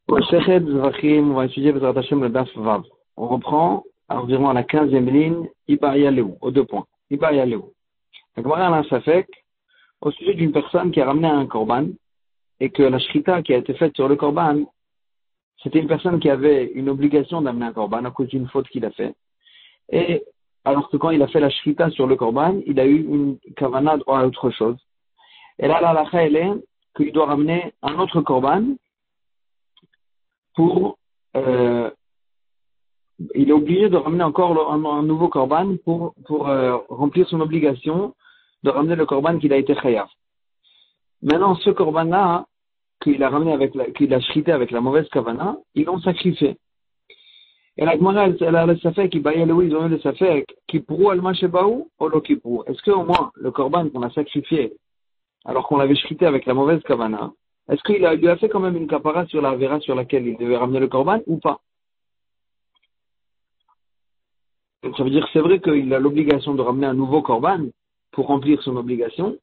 Masechet Zvachim, on va étudier Bezrat Hashem le Daf Vav. On reprend environ à la 15e ligne, Iba Yaleu, aux 2 points. Iba Yaleu. La Gemara a un safek au sujet d'une personne qui a ramené un korban et que la shrita qui a été faite sur le korban, c'était une personne qui avait une obligation d'amener un korban à cause d'une faute qu'il a fait. Et alors que quand il a fait la shrita sur le korban, il a eu une kavana à autre chose. Et là, la halakha, elle est qu'il doit ramener un autre korban pour, il est obligé de ramener encore un nouveau korban pour remplir son obligation de ramener le korban qu'il a été chayav. Maintenant, ce korban-là, qu'il a ramené qu'il a shrité avec la mauvaise kavana, ils l'ont sacrifié. Et la Gemara, elle a le safek, ils ont eu le safek, kiprou al mashebaou, ou lo kiprou. Est-ce qu'au moins, le korban qu'on a sacrifié, alors qu'on l'avait shrité avec la mauvaise kavana, est-ce qu'il lui a fait quand même une kapara sur la vera sur laquelle il devait ramener le korban ou pas? Ça veut dire que c'est vrai qu'il a l'obligation de ramener un nouveau korban pour remplir son obligation,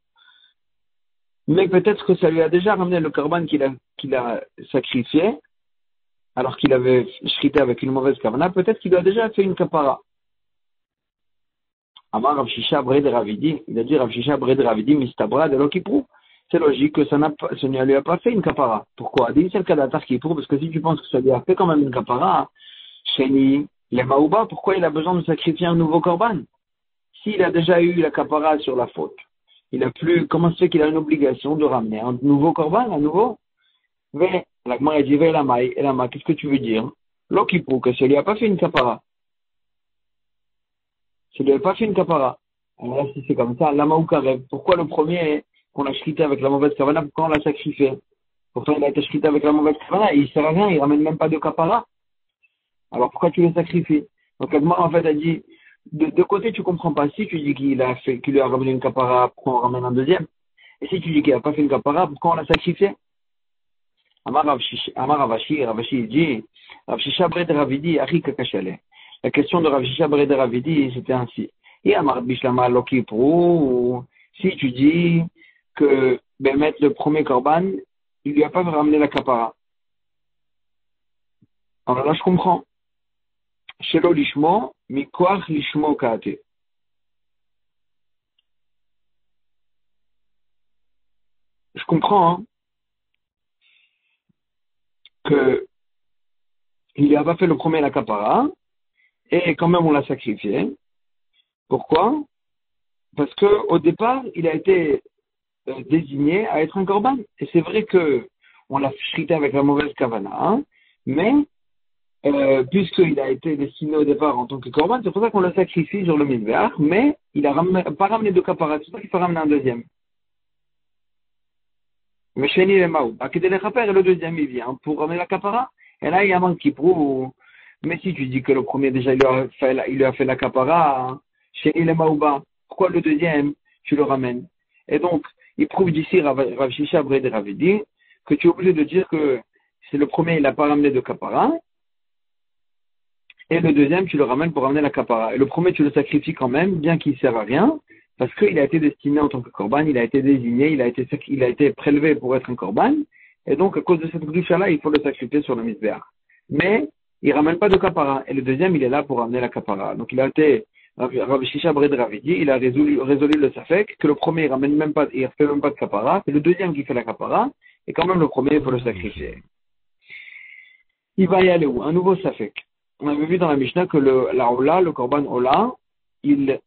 mais peut-être que ça lui a déjà ramené le korban qu'il a sacrifié, alors qu'il avait shrité avec une mauvaise kavana, peut-être qu'il lui a déjà fait une kapara. Amar Rav Shisha Bred Ravidi, il a dit Rav Shisha Bred Ravidi, Mistabra de l'Okiprou. C'est logique que ça ne lui a pas fait une kapara. Pourquoi? Dit c'est le cas d'Atar Kiprou, parce que si tu penses que ça lui a fait quand même une kapara, Sheni, les Maouba, pourquoi il a besoin de sacrifier un nouveau korban? S'il a déjà eu la kapara sur la faute, il a plus, comment se fait qu'il a une obligation de ramener un nouveau korban, un nouveau? Mais, la Gemara dit, qu'est-ce que tu veux dire? L'Okiprou, que ça lui a pas fait une kapara. Ça lui a pas fait une kapara. Alors là, si c'est comme ça, lama ou karev. Pourquoi le premier qu'on a shrité avec la mauvaise kavana, pourquoi on l'a sacrifié? Pourtant, il a été shrité avec la mauvaise kavana et il sert à rien, il ramène même pas de kapara. Alors pourquoi tu le sacrifies? Donc la Gemara, en fait, a dit, de côté, tu comprends pas. Si tu dis qu'il lui a ramené une kapara, pourquoi on ramène un deuxième? Et si tu dis qu'il a pas fait une kapara, pourquoi on l'a sacrifié? Amar Ravashi dit, Rav Shisha Bred Ravidi, Achi Kakashale. La question de Rav Shisha Bred Ravidi, c'était ainsi. Et Amar Bishlama Loki Prou, si tu dis que, mettre le premier korban, il lui a pas ramené la kapara. Alors là, je comprends. Shelo lishmo, mikoach lishmo kaate. Je comprends, hein, que il n'a pas fait le premier la kapara, et quand même on l'a sacrifié. Pourquoi? Parce que au départ, il a été désigné à être un korban. Et c'est vrai que on l'a shrité avec la mauvaise kavana, hein, mais puisqu'il a été destiné au départ en tant que korban, c'est pour ça qu'on le sacrifie sur le mizbeach, mais il n'a pas ramené de kapara, c'est pour ça qu'il faut ramener un deuxième. Mais Sheni le Maou, le deuxième il vient pour ramener la kapara, et là il y a un manque qui prouve. Mais si tu dis que le premier déjà il lui a fait la kapara, Sheni le Maouba, pourquoi le deuxième tu le ramènes? Et donc il prouve d'ici Rav Shisha Bred Ravidi que tu es obligé de dire que c'est le premier il n'a pas ramené de kapara, et le deuxième tu le ramènes pour ramener la kapara. Et le premier tu le sacrifies quand même, bien qu'il ne sert à rien. Parce qu'il a été destiné en tant que korban, il a été désigné, il a été prélevé pour être un korban, et donc à cause de cette gdusha-là, il faut le sacrifier sur le mizbeach. Mais il ramène pas de kapara, et le deuxième, il est là pour ramener la kapara. Donc il a été, Rav Shisha Bred Ravidi, il a résolu le safek, que le premier il fait même pas de kapara, c'est le deuxième qui fait la kapara, et quand même le premier, il faut le sacrifier. Il va y aller où? Un nouveau safek. On avait vu dans la Mishnah que le korban Ola, il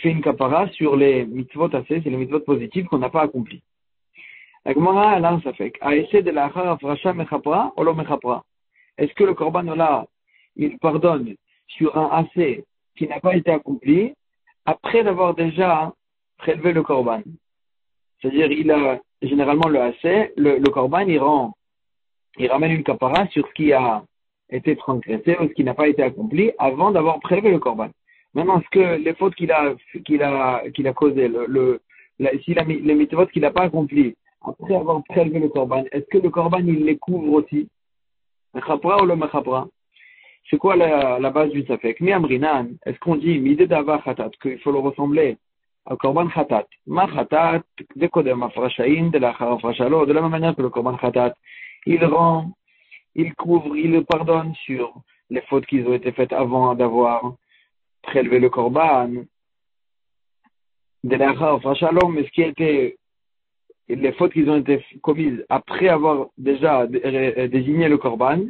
fait une kapara sur les mitzvot assez, c'est les mitzvot positives qu'on n'a pas accomplies. La Gemara, elle a un safek. A essayé de la afrasha mechapra ou lo mechapra. Est-ce que le korban là, il pardonne sur un assez qui n'a pas été accompli après d'avoir déjà prélevé le korban? C'est-à-dire, généralement le assez, le korban, il ramène une kapara sur ce qui a été transgressé ou ce qui n'a pas été accompli avant d'avoir prélevé le korban. Maintenant, est-ce que les fautes qu'il a causées, les mitzvot qu'il n'a pas accomplis, après avoir prélevé le korban, est-ce que le korban, il les couvre aussi? Mechapra ou le mechapra? C'est quoi la base du safek? Mi amrinan, est-ce qu'on dit, midé d'ava khatat, qu'il faut le ressembler au korban khatat? Ma khatat, de kodem afrashaïn, de la afrashalo, de la même manière que le korban khatat, il rend il couvre, il le pardonne sur les fautes qui ont été faites avant d'avoir prélevé le korban, de l'achar shalom, mais ce qui a été, les fautes qui ont été commises après avoir déjà désigné le korban,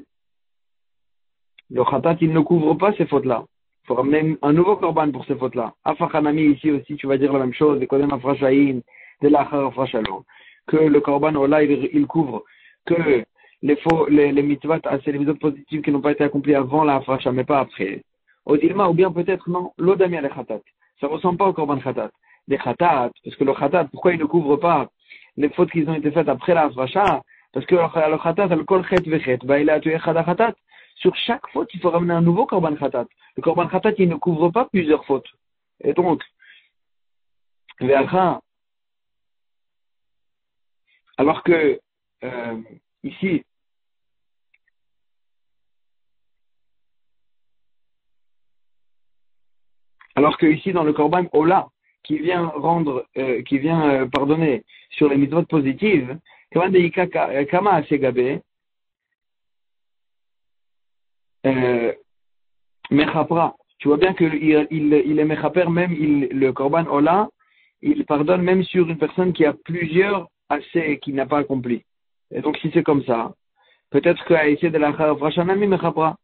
le khatat, il ne couvre pas ces fautes-là. Il faut ramener un nouveau korban pour ces fautes-là. Afachanami, ici aussi, tu vas dire la même chose, de kodem afrashaïn, de l'achar shalom, que le korban, là, il couvre que les mitzvot, c'est les mitzvot positives qui n'ont pas été accomplies avant la afrasha, mais pas après. Odilma, ou bien peut-être non, l'odamia le khatat. Ça ne ressemble pas au korban khatat. Des khatat, parce que le khatat, pourquoi il ne couvre pas les fautes qui ont été faites après la afrasha? Parce que le khatat, le kol chet vechet, il a tué khada khatat. Sur chaque faute, il faut ramener un nouveau korban khatat. Le korban khatat, il ne couvre pas plusieurs fautes. Et donc, alors que ici, dans le korban ola, qui vient pardonner sur les mitzvot positives, kama asegabé, mechapra. Tu vois bien qu'il est mechaper même, le korban ola, il pardonne même sur une personne qui a plusieurs assez qui n'a pas accompli. Et donc si c'est comme ça, peut-être qu'à essayer de la frachanami mechapra,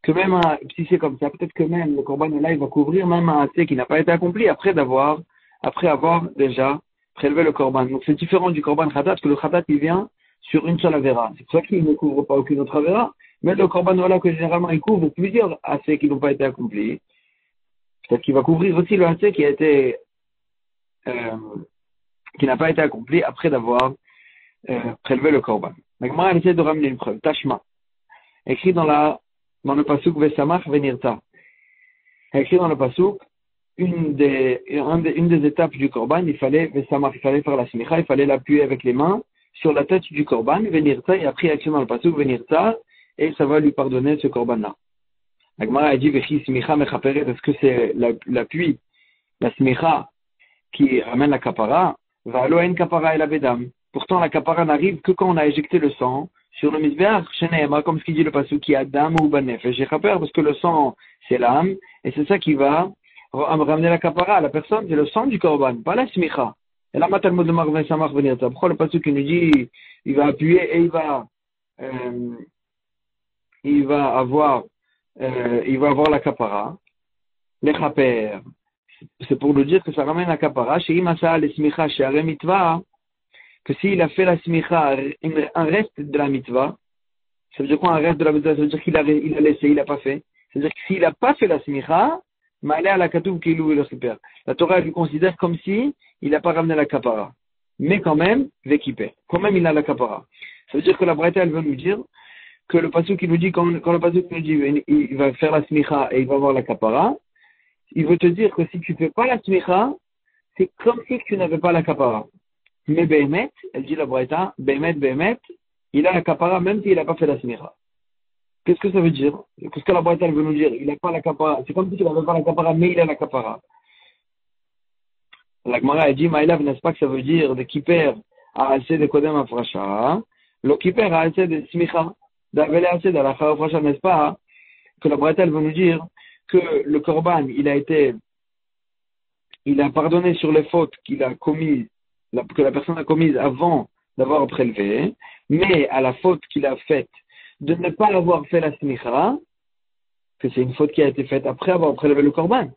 que même si c'est comme ça, peut-être que même le korban ola, il va couvrir même un assez qui n'a pas été accompli après avoir déjà prélevé le korban. Donc c'est différent du korban khatat, que le khatat il vient sur une seule avéra. C'est pour ça qu'il ne couvre pas aucune autre avéra. Mais le korban ola que généralement il couvre plusieurs assez qui n'ont pas été accomplis. Peut-être qu'il va couvrir aussi le assez qui n'a pas été accompli après d'avoir prélevé le korban. La Gemara essaie de ramener une preuve. Tashma. Écrit dans le pasuk Vesamach Venirta. Écrit dans le pasuk, une des étapes du korban, il fallait faire la smicha, il fallait l'appuyer avec les mains sur la tête du korban, Venirta, et après écrit dans le pasuk Venirta, et ça va lui pardonner ce korban-là. La Gemara a dit Vechi smicha mechaperet, est-ce que c'est l'appui, la smicha, qui ramène la kapara? Va'alo en kapara el abedam. Pourtant, la kapara n'arrive que quand on a éjecté le sang sur le misbeach, comme ce qui dit le pasuk, qui a dam ou banef. Et j'ai chaper parce que le sang, c'est l'âme, et c'est ça qui va ramener la kapara à la personne, c'est le sang du korban, pas la smicha. Et là, matal mot de marvin samach venir. Pourquoi le pasuk qui nous dit, il va appuyer et il va avoir la kapara, les chaper. C'est pour nous dire que ça ramène la kapara, chez imasa les smicha, chez are mitva, que s'il a fait la smicha, un reste de la mitva, ça veut dire quoi un reste de la mitva? Ça veut dire qu'il a laissé, il n'a pas fait. Ça veut dire que s'il n'a pas fait la smicha, malé à la katoub kilou et le super. La Torah lui considère comme si il n'a pas ramené la kapara. Mais quand même, vekipé. Quand même, il a la kapara. Ça veut dire que la Braïta, elle veut nous dire que le pasuk qui nous dit, quand le pasuk nous dit, il va faire la smicha et il va avoir la kapara, il veut te dire que si tu ne fais pas la smicha, c'est comme si tu n'avais pas la kapara. Mais Behemet, elle dit la Braïta, Behemet, il a la kapara même s'il n'a pas fait la smicha. Qu'est-ce que ça veut dire? Qu'est-ce que la Braïta veut nous dire? Il n'a pas la kapara. C'est comme si il n'avait pas la kapara, mais il a la kapara. La Gemara a dit, Maïlav, n'est-ce pas que ça veut dire de kiper à assez de kodem afrasha, le kiper à assez de smicha, d'avele assez de la afrasha, n'est-ce pas? Que la Braïta veut nous dire que le korban, il a pardonné sur les fautes qu'il a commises, que la personne a commises avant d'avoir prélevé, mais à la faute qu'il a faite de ne pas avoir fait la smicha, que c'est une faute qui a été faite après avoir prélevé le korban.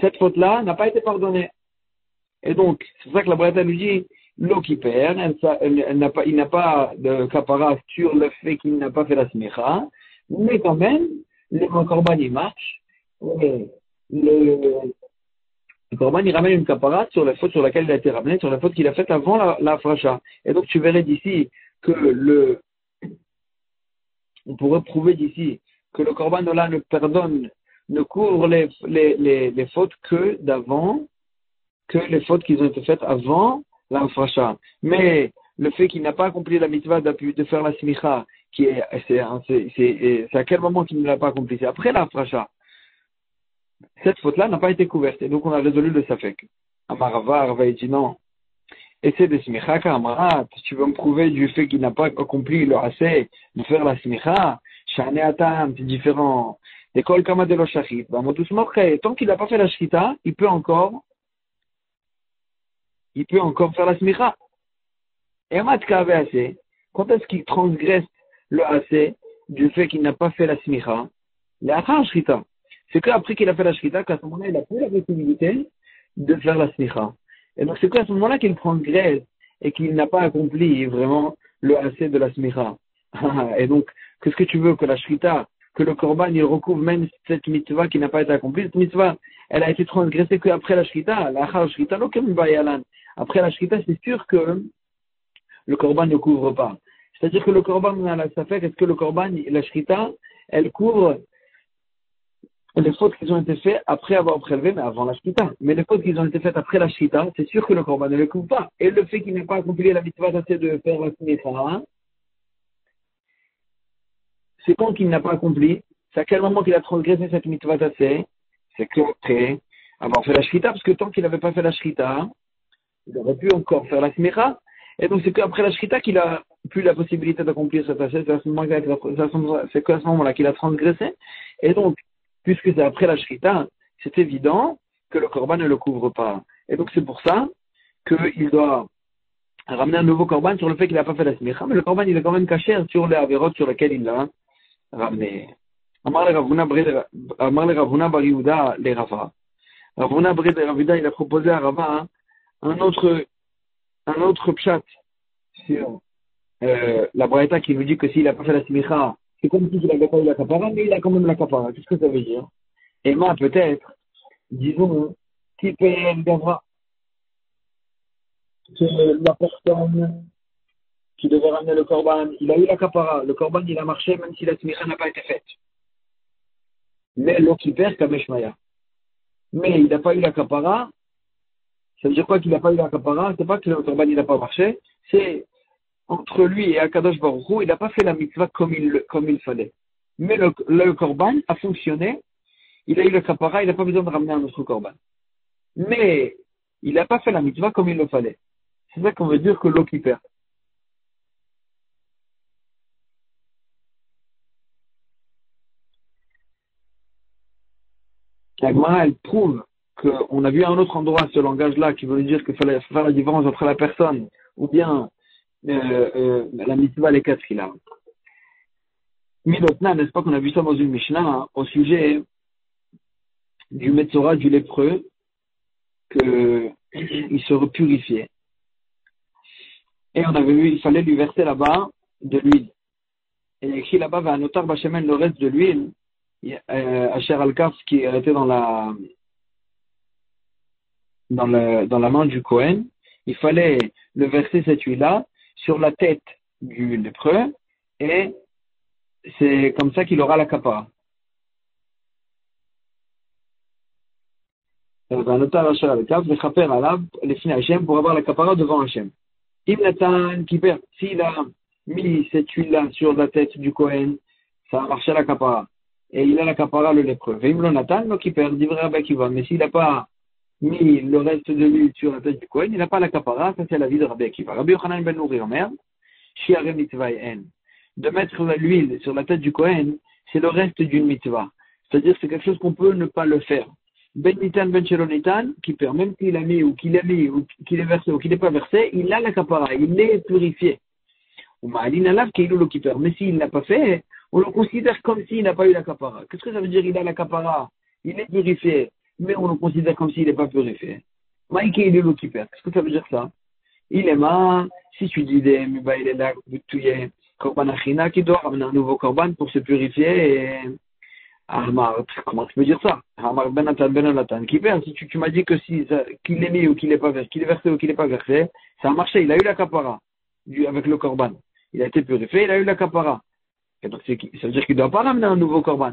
Cette faute-là n'a pas été pardonnée. Et donc, c'est pour ça que la Braïta nous dit, l'eau qui perd, il n'a pas de kapara sur le fait qu'il n'a pas fait la smicha, mais quand même, le korban il marche, et le korban il ramène une kapara sur la faute sur laquelle il a été ramené, sur la faute qu'il a faite avant la fracha. Et donc tu verrais d'ici que on pourrait prouver d'ici que le korban là ne couvre les fautes que les fautes qui ont été faites avant la fracha. Mais le fait qu'il n'a pas accompli la mitzvah de faire la smicha, c'est à quel moment qu'il ne l'a pas accompli? C'est après la fracha. Cette faute-là n'a pas été couverte. Et donc on a résolu le safek. Amarava, Rava dit non. Et c'est des smicha kamrat. Si tu veux me prouver du fait qu'il n'a pas accompli le assez de faire la smicha, shane atam, c'est différent. Des kol kama de lo shachit. Bah, moi, tout ce morché, tant qu'il n'a pas fait la shchita, il peut encore faire la smicha. Et matka avait assez. Quand est-ce qu'il transgresse le assez du fait qu'il n'a pas fait la smicha? La shchita. C'est qu'après qu'il a fait la shchita, qu'à ce moment-là, il a plus la possibilité de faire la smicha. Et donc, c'est qu'à ce moment-là qu'il transgresse et qu'il n'a pas accompli vraiment le assez de la smicha. Et donc, qu'est-ce que tu veux que la shrita, que le korban, il recouvre même cette mitzvah qui n'a pas été accomplie? Cette mitzvah, elle a été transgressée qu'après la shrita. La shrita, après la shrita, c'est sûr que le korban ne couvre pas. C'est-à-dire que le korban, on a la safek, est-ce que le korban, la shrita, elle couvre les fautes qui ont été faites après avoir prélevé, mais avant la shkita. Mais les fautes qui ont été faites après la shkita, c'est sûr que le korban ne le couvre pas. Et le fait qu'il n'ait pas accompli la mitzvah c'est de faire la smicha, c'est quand qu'il n'a pas accompli, c'est à quel moment qu'il a transgressé cette mitzvah c'est qu'après avoir fait la shkita, parce que tant qu'il n'avait pas fait la shkita, il aurait pu encore faire la smicha. Et donc c'est qu'après la shkita qu'il a plus la possibilité d'accomplir cette assez, c'est qu'à ce moment-là qu'il a transgressé. Et donc, puisque c'est après la shrita, c'est évident que le korban ne le couvre pas. Et donc c'est pour ça qu'il doit ramener un nouveau korban sur le fait qu'il n'a pas fait la smicha, mais le korban il est quand même caché sur les avérotes sur lesquelles il l'a ramené. Amar le Ravuna bar Yehuda le Rava. Ravuna bar Yehuda, il a proposé à Rava un autre pshat sur la braïta qui nous dit que s'il n'a pas fait la smicha, c'est comme s'il n'avait pas eu la kapara, mais il a quand même la kapara. Qu'est-ce que ça veut dire? Et moi, peut-être, disons, qui paye le gavra, que la personne qui devait ramener le korban, il a eu la kapara, le korban il a marché même si la smicha n'a pas été faite. Mais l'eau qui perd, kameshmaya. Mais il n'a pas eu la kapara, ça veut dire quoi qu'il n'a pas eu la kapara? C'est pas que le korban il n'a pas marché, c'est entre lui et Akadosh Baruch Hu, il n'a pas fait la mitzvah comme il fallait. Mais le korban a fonctionné, il a eu le kapara, il n'a pas besoin de ramener un autre korban. Mais il n'a pas fait la mitzvah comme il le fallait. C'est ça qu'on veut dire que l'eau qui perd. La Gemara, elle prouve qu'on a vu à un autre endroit ce langage-là qui veut dire qu'il fallait faire la différence entre la personne ou bien la mitzvah les quatre qu'il a. Midotna, n'est-ce pas qu'on a vu ça dans une Mishnah au sujet du Metzora, du lépreux, qu'il se purifiait. Et on avait vu, il fallait lui verser là-bas de l'huile. Et il y a écrit là-bas, va notar bachemen le reste de l'huile, Asher al-Kaf qui était dans la main du Kohen, il fallait le verser cette huile-là sur la tête du lépreux, et c'est comme ça qu'il aura la kapara. Va notar Asher al-Kaf, le chaper alav, les signes Hachem, pour avoir la kapara devant Hachem. Im Natan qui perd, s'il a mis cette huile-là sur la tête du Kohen, ça a marché la kapara. Et il a la kapara le lépreux. Veim lo Natan, donc il perd, d'ivrer avec Ivan. Mais s'il n'a pas mis le reste de l'huile sur la tête du Kohen, il n'a pas la kapara, ça c'est la vie de Rabbi Akiva. Rabbi Yochanan ben Nouri Omer, Shiare mitzvah en. De mettre l'huile sur la tête du Kohen, c'est le reste d'une mitzvah. C'est-à-dire c'est quelque chose qu'on peut ne pas le faire. Ben Nitan, Ben Shelonitan, qui perd, même s'il a mis, ou qu'il est versé, ou qu'il n'est pas versé, il a la kapara, il est purifié. Ou Ma'alin alav, qu'il est qui perd. Mais s'il n'a pas fait, on le considère comme s'il n'a pas eu la kapara. Qu'est-ce que ça veut dire, il a la kapara? Il est purifié, mais on le considère comme s'il n'est pas purifié. Maïke, il est qui perd. Qu'est-ce que ça veut dire ça? Il est mort, si tu dis des Muba, il est là, Butouye, Korban Achina, qui doit ramener un nouveau korban pour se purifier et. Ahmar, comment tu peux dire ça? Ahmar ben Natan ben Natan. Qui perd? Si tu m'as dit que qu'il est mis ou qu'il est pas versé, qu'il est versé ou qu'il n'est pas versé, ça a marché. Il a eu la kapara avec le korban. Il a été purifié, il a eu la kapara. Et donc ça veut dire qu'il ne doit pas ramener un nouveau korban.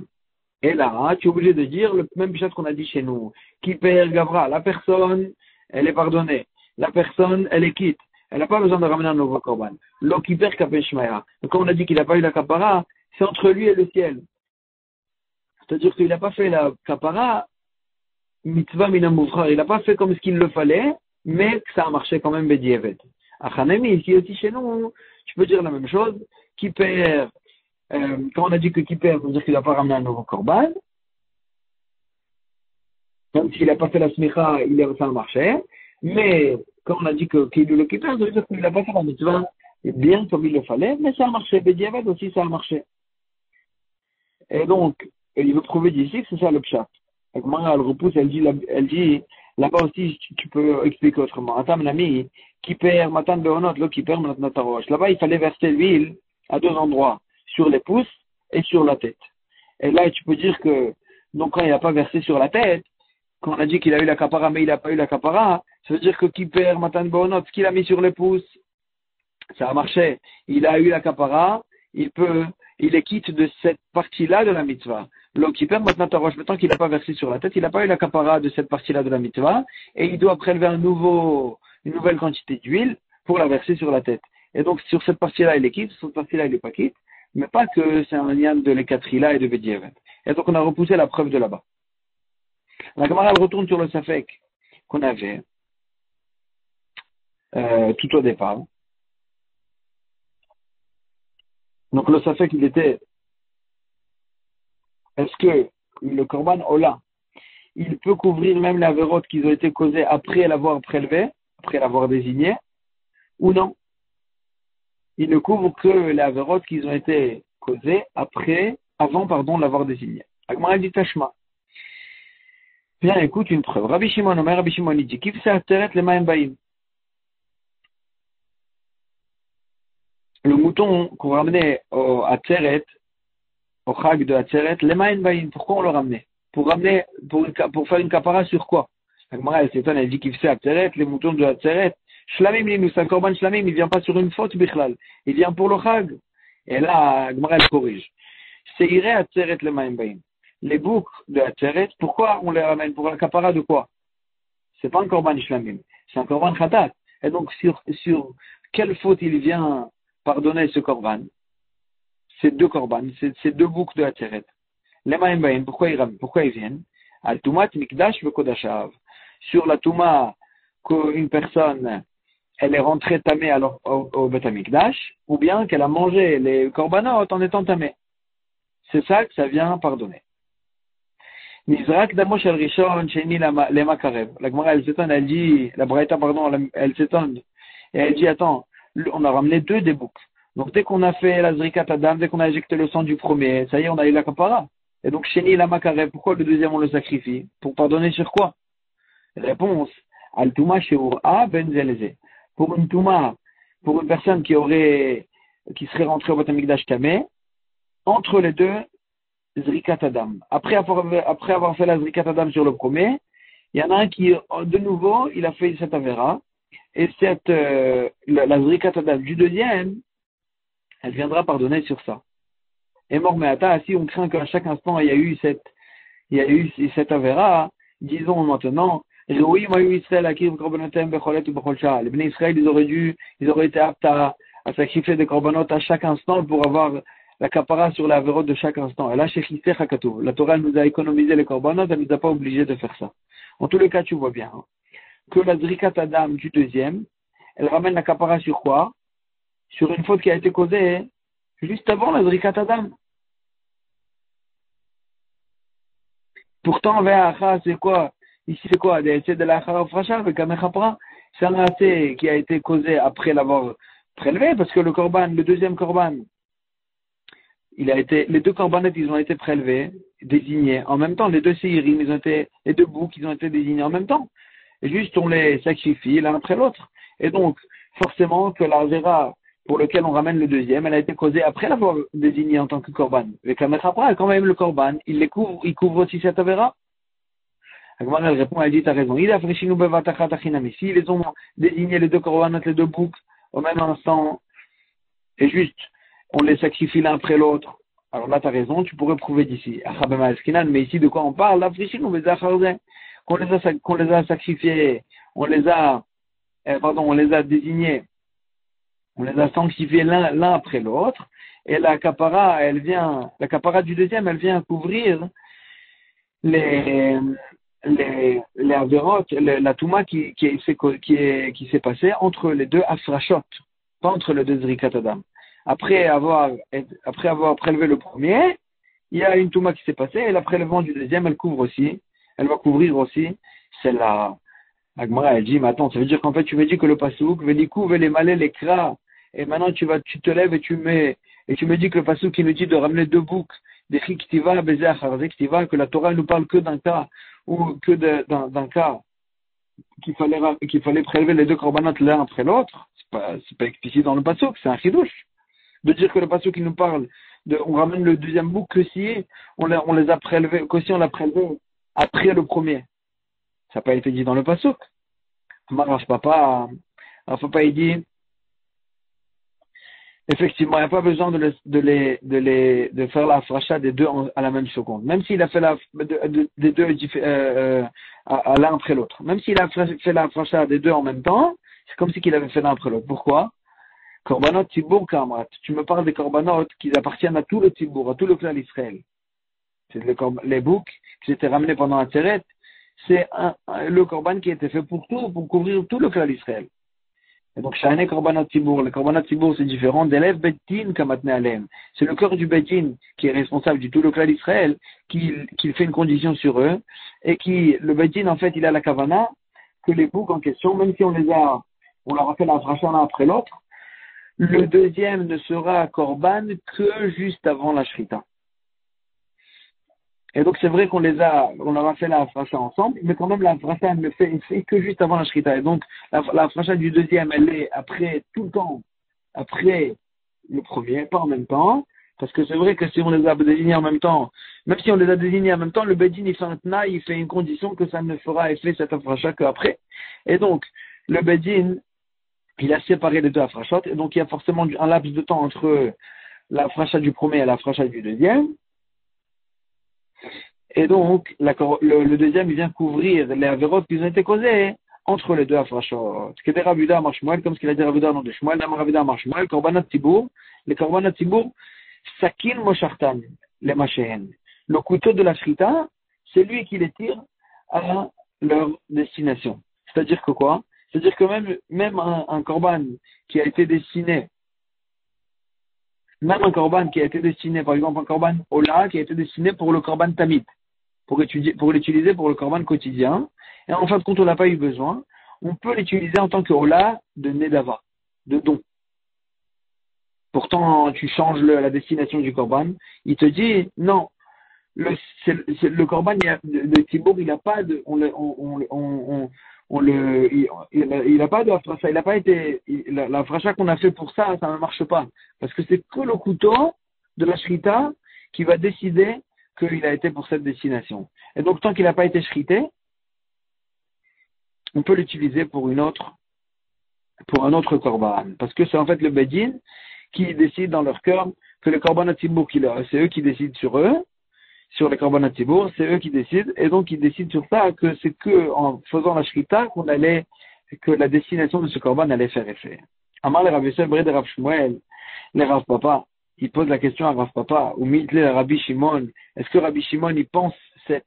Et là, tu es obligé de dire le même chose qu'on a dit chez nous. Qui perd Gavra? La personne, elle est pardonnée. La personne, elle est quitte. Elle n'a pas besoin de ramener un nouveau korban. L'eau qui perd Kapeshmaya. Donc quand on a dit qu'il n'a pas eu la kapara, c'est entre lui et le ciel. C'est-à-dire qu'il n'a pas fait la kapara, mitzvah minamouchar, il n'a pas fait comme ce qu'il le fallait, mais que ça a marché quand même Bediavad. À Hanemi, ici aussi chez nous, tu peux dire la même chose. Qui perd, quand on a dit que qui perd, ça veut dire qu'il n'a pas ramené un nouveau korban. Même s'il n'a pas fait la smicha, ça a marché. Mais quand on a dit que qu'il le perd, ça veut dire qu'il n'a pas fait la mitzvah bien comme il le fallait, mais ça a marché. Bediavad aussi, ça a marché. Et donc, il veut prouver d'ici que c'est ça le pshat. Donc, Mara, elle repousse, elle dit, là-bas aussi, tu peux expliquer autrement. Attends, mon ami, qui perd, matan beonot, l'autre qui perd, matan roche. Là-bas, il fallait verser l'huile à deux endroits, sur les pouces et sur la tête. Et là, tu peux dire que, donc, quand il n'a pas versé sur la tête, quand on a dit qu'il a eu la capara, mais il n'a pas eu la capara, ça veut dire que qui perd, matan beonot, ce qu'il a mis sur les pouces, ça a marché. Il a eu la capara, il est quitte de cette partie-là de la mitzvah. L'homme qui perd maintenant Tarosh, maintenant qu'il n'a pas versé sur la tête, il n'a pas eu la capara de cette partie-là de la mitzvah, et il doit prélever une nouvelle quantité d'huile pour la verser sur la tête. Et donc, sur cette partie-là, il est quitte, sur cette partie-là, il n'est pas quitte, mais pas que c'est un lien de l'Ekatrila et de Bediavad. Et donc, on a repoussé la preuve de là-bas. La Gemara, elle retourne sur le Safek qu'on avait, tout au départ. Donc, le Safek, il était, est-ce que le Korban Ola, il peut couvrir même les avérotes qui ont été causées après l'avoir prélevé, après l'avoir désigné, ou non? Il ne couvre que les avérotes qui ont été causées avant l'avoir désigné. Agmara dit Tashma. Bien, écoute une preuve. Rabbi Shimon Omer, Rabbi Shimon dit, Kif Ateret le Maim Baim. Le mouton qu'on ramenait à Tseret, au Chag de Atzeret, les Maim Baim, pourquoi on le ramenait? Pour faire une kapara sur quoi? Agmara, elle s'étonne, elle dit qu'il fait Atzeret, les moutons de Atzeret. Shlamim Linus, un korban Shlamim, il vient pas sur une faute bichlal. Il vient pour le Chag. Et là, Agmara, elle corrige. C'est iré Atzeret le Maimbaim. Les boucs de Atzeret, pourquoi on les ramène? Pour la kapara de quoi? C'est pas un korban Shlamim. C'est un korban Khatat. Et donc, sur quelle faute il vient pardonner ce korban? Ces deux korban, ces deux boucs de Atzeret. Les Maimbaim, pourquoi ils viennent? Al Tumat Mikdash Vekodashav. Sur la Touma, qu'une personne, elle est rentrée tamée au Beth Amikdash, ou bien qu'elle a mangé les korbanot en étant tamée. C'est ça que ça vient pardonner. Nizrak Damosh El Rishon Sheni Lema Karev. La Gemara, elle s'étonne, elle dit, la Braïta, elle s'étonne. Et elle dit, attends, on a ramené deux des boucs. Donc dès qu'on a fait la Zrikat Adam, dès qu'on a éjecté le sang du premier, ça y est, on a eu la kapara. Et donc Sheni Lema Karev, pourquoi le deuxième on le sacrifie? Pour pardonner sur quoi? Réponse. Al Touma Sheura Ben Zelze. Pour une Touma, pour une personne qui serait rentrée au Beth Amikdash tamé, entre les deux, Zrikat Adam. Après avoir fait la Zrikat Adam sur le premier, il y en a un qui, de nouveau, il a fait cette Avera, et la Zrikat Adam du deuxième, elle viendra pardonner sur ça. Et mort meata, si on craint qu'à chaque instant, il y a eu cette Avera, disons maintenant, les Bnei Israël, ils auraient été aptes à sacrifier des korbanot à chaque instant pour avoir la kapara sur la avérote de chaque instant. Et là, chez Chister Hakatou, la Torah nous a économisé les korbanot, elle nous a pas obligé de faire ça. En tous les cas, tu vois bien, que la Zrikat Adam du deuxième, elle ramène la kapara sur quoi? Sur une faute qui a été causée juste avant la Zrikat Adam. Pourtant, c'est quoi? Ici, c'est quoi? C'est de la Frasha avec un mechapra. C'est un assez qui a été causé après l'avoir prélevé, parce que le deuxième korban, les deux korbanettes, ils ont été prélevés, désignés en même temps. Les deux séirim, les deux boucs, ils ont été désignés en même temps. Et juste, on les sacrifie l'un après l'autre. Et donc, forcément, que la zéra pour lequel on ramène le deuxième, elle a été causée après l'avoir désigné en tant que korban. Avec la mechapra, quand même, le korban, il couvre aussi cette avéra. Agmar, elle répond, elle dit, t'as raison. Si ils ont désigné les deux korbanot, les deux boucs, au même instant, et juste, on les sacrifie l'un après l'autre. Alors là, t'as raison, tu pourrais prouver d'ici. Mais ici, de quoi on parle? Qu'on les a sacrifiés, on les a désignés, on les a sanctifiés l'un après l'autre, et la kapara du deuxième, elle vient couvrir les avérotes, la touma qui s'est passée entre les deux afrashot, pas entre les deux zrikat adam. Après avoir prélevé le premier, il y a une touma qui s'est passée, et le prélèvement du deuxième, elle va couvrir aussi, c'est la Gemara, elle dit, mais attends, ça veut dire qu'en fait, tu me dis que le pasouk, velikou, velemale, lekra, et maintenant tu te lèves et tu me dis que le pasouk qui nous dit de ramener deux boucs, des chiktiva, baiser acharze, que la Torah nous parle que d'un cas, ou que d'un cas qu'il fallait prélever les deux corbanotes l'un après l'autre, c'est pas explicite dans le pasouk, c'est un chidouche. De dire que le pasouk qui nous parle on ramène le deuxième bouc que si on les a prélevés, que si on l'a prélevé après le premier. Ça n'a pas été dit dans le pasouk. Rav Papa, il dit, effectivement, il n'y a pas besoin de faire la fracha des deux à la même seconde. Même s'il a fait des deux à l'un après l'autre. Même s'il a fait la fracha des deux en même temps, c'est comme si qu'il avait fait l'un après l'autre. Pourquoi? Korbanot Tibour Kamrat. Tu me parles des korbanot qui appartiennent à tout le Tibour, à tout le clan d'Israël. C'est les boucs qui étaient ramenés pendant la Teret. C'est le korban qui a été fait pour couvrir tout le clan d'Israël. Et donc, Shahane Korbanot Tibour. Le Korbanot Tibour, c'est différent d'Elev Betin Kamatne Alem. C'est le cœur du Betin qui est responsable du tout le clan d'Israël, qui fait une condition sur eux, et le Betin, en fait, il a la kavana, que les boucs en question, même si on leur a fait la fracha l'un après l'autre, le deuxième ne sera korban que juste avant la shrita. Et donc c'est vrai on leur a fait la fracha ensemble, mais quand même la fracha elle ne fait que juste avant la shrita. Et donc la fracha du deuxième, elle est après tout le temps, après le premier, pas en même temps, parce que c'est vrai que si on les a désignés en même temps, même si on les a désignés en même temps, le Bedin il fait une condition que ça ne fera effet cette fracha qu'après. Et donc le Bedin il a séparé les deux afrachot, et donc il y a forcément un laps de temps entre la fracha du premier et la fracha du deuxième. Et donc, le deuxième, il vient couvrir les avérotes qui ont été causées entre les deux afrachot. Ce qui était Rabuda Marshmuel, comme ce qu'il a dit Rabuda non de Shmuel, Dam Rabuda Marshmuel, Korbanat Tibour, les Korbanat Tibour, Sakin Moshartan, les Machehen. Le couteau de la shrita, c'est lui qui les tire à leur destination. C'est-à-dire que quoi? C'est-à-dire que même un korban qui a été destiné, par exemple un korban Ola, qui a été destiné pour le korban Tamid, pour l'utiliser pour le korban quotidien, et en fin de compte on n'a pas eu besoin, on peut l'utiliser en tant que Ola de Nedava, de don. Pourtant, tu changes la destination du korban, il te dit, non, le korban, le Tibour, il n'a pas de, il a pas de fracha, il a pas été, la fracha qu'on a fait pour ça, ça ne marche pas. Parce que c'est que le couteau de la shrita qui va décider qu'il a été pour cette destination. Et donc, tant qu'il n'a pas été shrité, on peut l'utiliser pour un autre korban. Parce que c'est en fait le Bedin qui décide dans leur cœur que le korban à Tibour, c'est eux qui décident sur eux, sur les korban à Tibour, c'est eux qui décident, et donc ils décident sur ça que c'est que en faisant la shrita que la destination de ce korban allait faire effet. Amar le Rav Yosef Bred de Rav Shmuel, les Rav Papa, il pose la question à Rav Papa, ou Mitle le Rabbi Shimon, est-ce que Rabbi Shimon il pense cette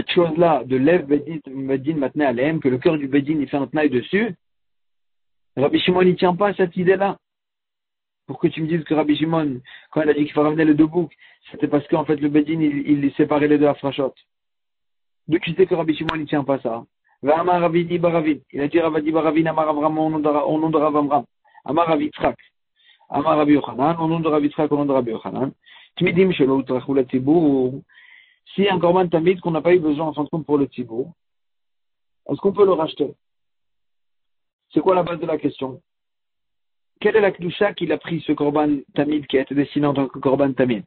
chose-là de Lev Bedin Matne Aleem, que le cœur du Bedin il fait un tnaï dessus, Rabbi Shimon il tient pas à cette idée-là. Pour que tu me dises que Rabbi Shimon, quand il a dit qu'il faut ramener les deux boucs, c'était parce qu'en fait le Bedin il séparait les deux afrachot. Donc tu sais que Rabbi Shimon il tient pas ça. Amar Ravidi Baravid, il a dit Ravadi Baravin Amar Avram au nom de Rav Amram. Amar Rav Yitzchak, Amar Rabbi Yochanan au nom de Rav Yitzchak au nom de Rabbi Yochanan. Tmidim shelo utrachu la Tibour. Si un korban tamid qu'on n'a pas eu besoin en fin de compte pour le Tibour, est-ce qu'on peut le racheter? C'est quoi la base de la question? Quelle est la kedusha qu'il a pris ce korban tamid qui a été destiné en tant que korban tamid?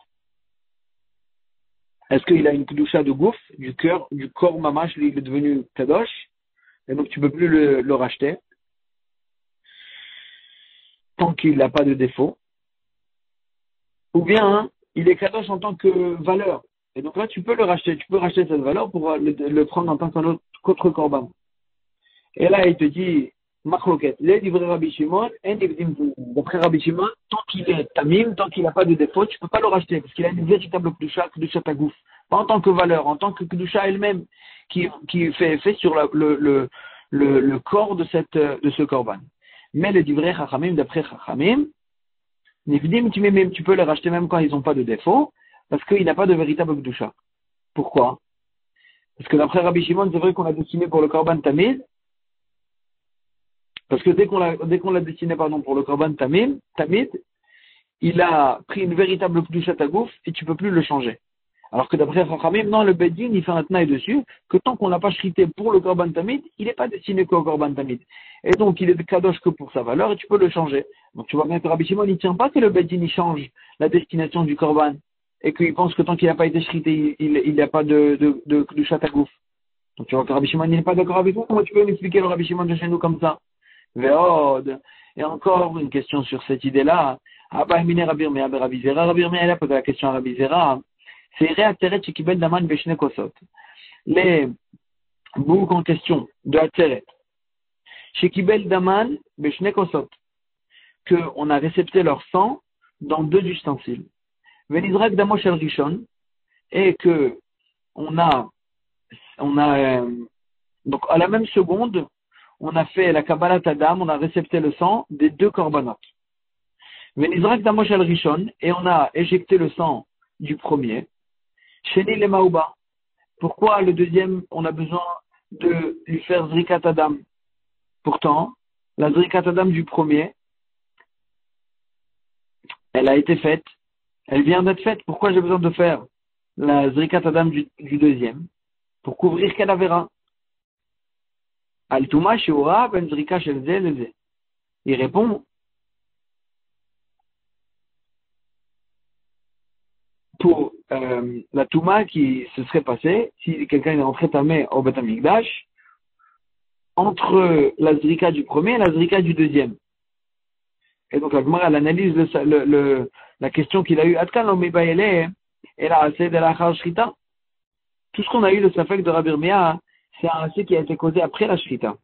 Est-ce qu'il a une kedusha de gouf, du cœur, du corps mamash, il est devenu kadosh, et donc tu ne peux plus le racheter, tant qu'il n'a pas de défaut, ou bien il est kadosh en tant que valeur, et donc là tu peux le racheter, tu peux racheter cette valeur pour le prendre en tant qu'autre korban. Et là il te dit, Machloket. Les livrés Rabbi Shimon, d'après Rabbi Shimon, tant qu'il est tamim, tant qu'il n'a pas de défaut, tu ne peux pas le racheter, parce qu'il a une véritable kedusha tagouf. Pas en tant que valeur, en tant que kedusha elle-même, qui fait effet sur le corps de ce korban. Mais les livrés Chachamim, d'après Chachamim, Nivdim, tu peux les racheter même quand ils n'ont pas de défaut, parce qu'il n'a pas de véritable kedusha. Pourquoi? Parce que d'après Rabbi Shimon, c'est vrai qu'on l'a destiné pour le korban tamid, parce que dès qu'on l'a destiné, pour le korban tamid, il a pris une véritable kedusha tagouf et tu peux plus le changer. Alors que d'après Chachamim, non, le Beddin, il fait un tnaï dessus, que tant qu'on l'a pas shrité pour le korban tamid, il n'est pas destiné qu'au korban tamid. Et donc, il est kadosh que pour sa valeur et tu peux le changer. Donc, tu vois bien que Rabbi Shimon, il tient pas que le Beddin, il change la destination du korban et qu'il pense que tant qu'il n'a pas été shrité, il n'y a pas de kedusha tagouf. Donc, tu vois que Rabbi Shimon, il n'est pas d'accord avec toi. Comment tu peux m'expliquer le Rabbi Shimon de chez nous comme ça? Veod. Et encore une question sur cette idée-là. Rabbi Meir il a posé la question à Rabbi Zera. C'est Ateret Shekibel Daman Beshne Kosot. Les boucs en question de Ateret. Shekibel Daman Beshne Kosot. Qu'on a récepté leur sang dans 2 ustensiles. Venizrak Damosh El Rishon. Et que on a donc à la même seconde, on a fait la Kabbalat Adam, on a récepté le sang des 2 korbanot. Venizrak Damosh El Rishon. Et on a éjecté le sang du premier. Sheni le Maouba. Pourquoi le deuxième, on a besoin de lui faire Zrikat Adam? Pourtant, la Zrikat Adam du premier, elle a été faite. Elle vient d'être faite. Pourquoi j'ai besoin de faire la Zrikat Adam du deuxième? Pour couvrir Kalavera. Al-Tuma Sheora ben Zrika Shel Ze le Ze. Il répond pour la Touma qui se serait passée si quelqu'un est rentré tamé au Beth Amikdash entre la Zrika du premier et la Zrika du deuxième. Et donc la Gemara elle analyse la question qu'il a eue. Atkan lo mibaele et la assez de la Shrita. Tout ce qu'on a eu le safek de Rabbi Meir, c'est un assez qui a été causé après la Shrita.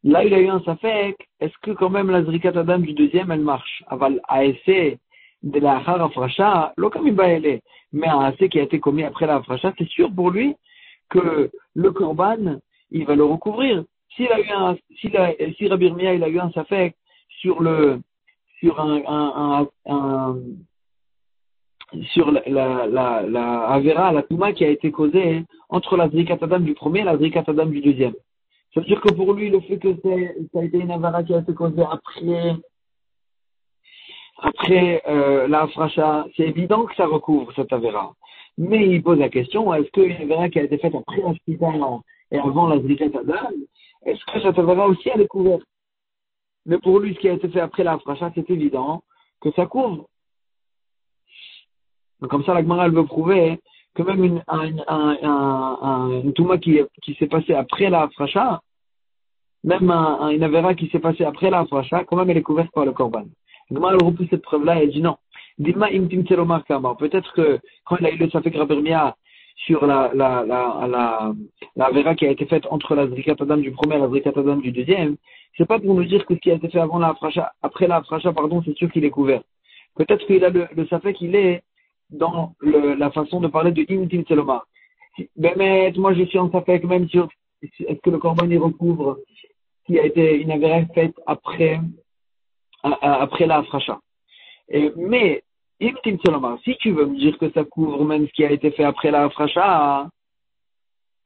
Là, il a eu un safek. Est-ce que quand même la Zrikat Adam du deuxième, elle marche? Aval ASC de la Achar Afrasha, l'Okamibaele. Mais un assez qui a été commis après la Afrasha, c'est sûr pour lui que le Korban, il va le recouvrir. Si Rabbi Meir, il a eu un safek sur la Avera, la Touma qui a été causée entre la Zrikat Adam du premier et la Zrikat Adam du deuxième. Ça veut dire que pour lui, le fait que ça a été une Avera qui a été causée après la Afrasha, c'est évident que ça recouvre cette Avera. Mais il pose la question, est-ce qu'une Avera qui a été faite après la Shkita et avant la Zrikat Adam, est-ce que cette Avera aussi elle est couverte? Mais pour lui, ce qui a été fait après la Afrasha, c'est évident que ça couvre. Donc comme ça, la Gemara, elle veut prouver que même une Touma qui s'est passée après la Afrasha, même une Avera qui s'est passée après la Afrasha, quand même elle est couverte par le Korban. La Gemara, elle repousse cette preuve-là et elle dit non. Dilma imtim tselomar kamar. Peut-être que quand il a eu le Safek Rabbi Meir sur la Avera qui a été faite entre la Zrikat Adam du premier et la Zrikat Adam du deuxième, c'est pas pour nous dire que ce qui a été fait avant la Afrasha, après la Afrasha, c'est sûr qu'il est couvert. Peut-être qu'il a le Safek, il est dans la façon de parler de Imtim Tselomar. Mais moi je suis en Safek même sur est-ce que le Korban y recouvre qui a été une avera faite après la Afrasha. Mais Imtim Tselomar, si tu veux me dire que ça couvre même ce qui a été fait après la Afrasha,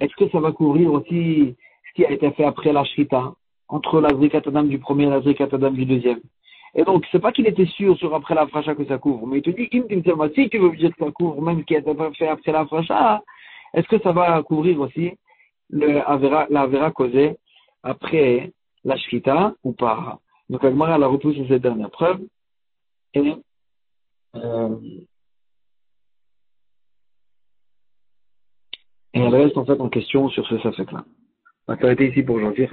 est-ce que ça va couvrir aussi ce qui a été fait après la Shrita, entre la Zrikat Adam du premier et la Zrikat Adam du deuxième? Et donc, c'est pas qu'il était sûr sur après la Afrasha que ça couvre, mais il te dit, si tu veux me dire que ça couvre même ce qui a été fait après la Afrasha, est-ce que ça va couvrir aussi la Avera causée après la Shrita ou pas? Donc, la Gemara, elle a repoussé cette dernière preuve. Et elle reste en fait en question sur ce safek-là. Donc, ça a été ici pour aujourd'hui.